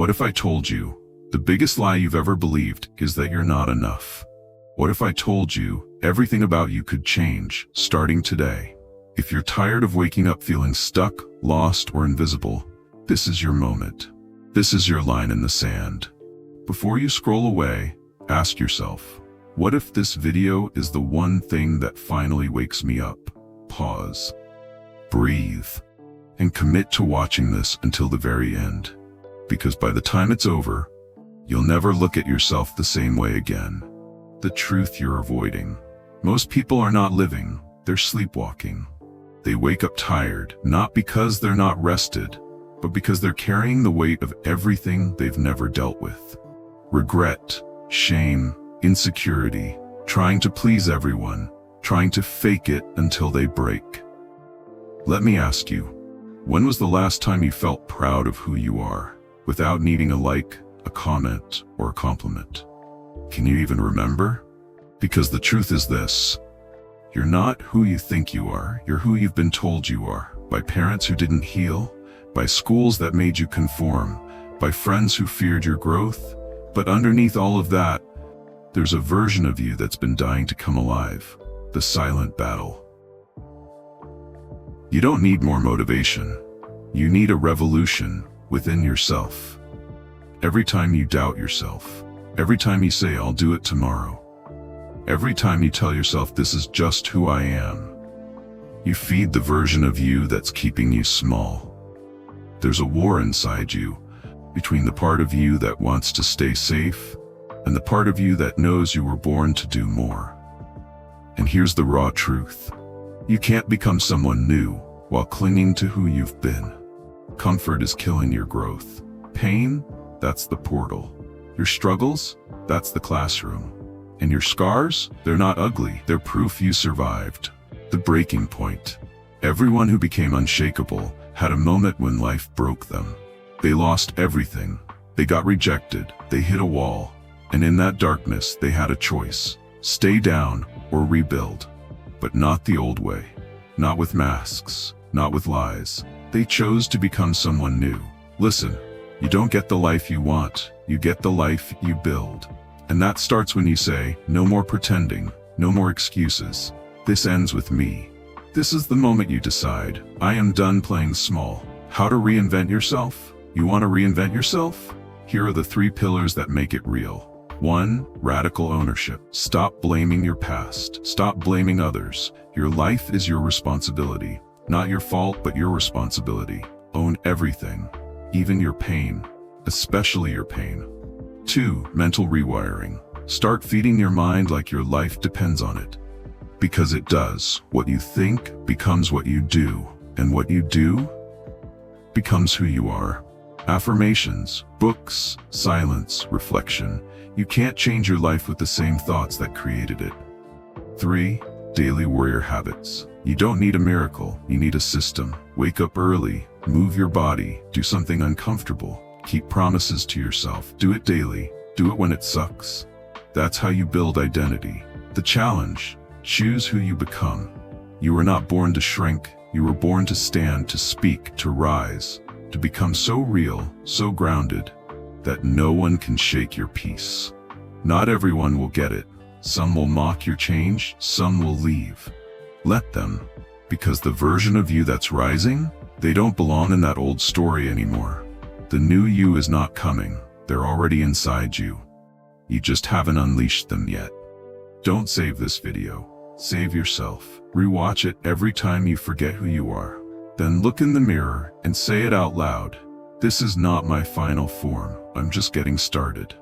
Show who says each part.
Speaker 1: What if I told you the biggest lie you've ever believed is that you're not enough? What if I told you everything about you could change starting today? If you're tired of waking up feeling stuck, lost, or invisible, this is your moment. This is your line in the sand. Before you scroll away, ask yourself, what if this video is the one thing that finally wakes me up? Pause, breathe, and commit to watching this until the very end. Because by the time it's over, you'll never look at yourself the same way again. The truth you're avoiding. Most people are not living, they're sleepwalking. They wake up tired, not because they're not rested, but because they're carrying the weight of everything they've never dealt with. Regret, shame, insecurity, trying to please everyone, trying to fake it until they break. Let me ask you, when was the last time you felt proud of who you are, without needing a like, a comment, or a compliment? Can you even remember? Because the truth is this: you're not who you think you are, you're who you've been told you are, by parents who didn't heal, by schools that made you conform, by friends who feared your growth. But underneath all of that, there's a version of you that's been dying to come alive, the silent battle. You don't need more motivation. You need a revolution within yourself. Every time you doubt yourself, every time you say, I'll do it tomorrow, every time you tell yourself this is just who I am, you feed the version of you that's keeping you small. There's a war inside you, between the part of you that wants to stay safe and the part of you that knows you were born to do more. And here's the raw truth: you can't become someone new while clinging to who you've been. Comfort is killing your growth. Pain, that's the portal. Your struggles, that's the classroom. And your scars, they're not ugly, they're proof you survived. The breaking point. Everyone who became unshakable had a moment when life broke them. They lost everything. They got rejected. They hit a wall. And in that darkness, they had a choice: stay down or rebuild. But not the old way. Not with masks. Not with lies. They chose to become someone new. Listen, you don't get the life you want. You get the life you build. And that starts when you say, no more pretending, no more excuses. This ends with me. This is the moment you decide, I am done playing small. How to reinvent yourself? You want to reinvent yourself? Here are the 3 pillars that make it real. 1. Radical ownership. Stop blaming your past. Stop blaming others. Your life is your responsibility. Not your fault, but your responsibility. Own everything, even your pain, especially your pain. 2. Mental rewiring. Start feeding your mind like your life depends on it. Because it does. What you think becomes what you do, and what you do becomes who you are. Affirmations, books, silence, reflection. You can't change your life with the same thoughts that created it. 3. Daily warrior habits. You don't need a miracle, you need a system. Wake up early, move your body, do something uncomfortable. Keep promises to yourself. Do it daily. Do it when it sucks. That's how you build identity. The challenge: choose who you become. You were not born to shrink. You were born to stand, to speak, to rise, to become so real, so grounded, that no one can shake your peace. Not everyone will get it. Some will mock your change, some will leave. Let them, because the version of you that's rising, they don't belong in that old story anymore. The new you is not coming. They're already inside you. You just haven't unleashed them yet. Don't save this video. Save yourself. Rewatch it every time you forget who you are. Then look in the mirror and say it out loud. This is not my final form. I'm just getting started.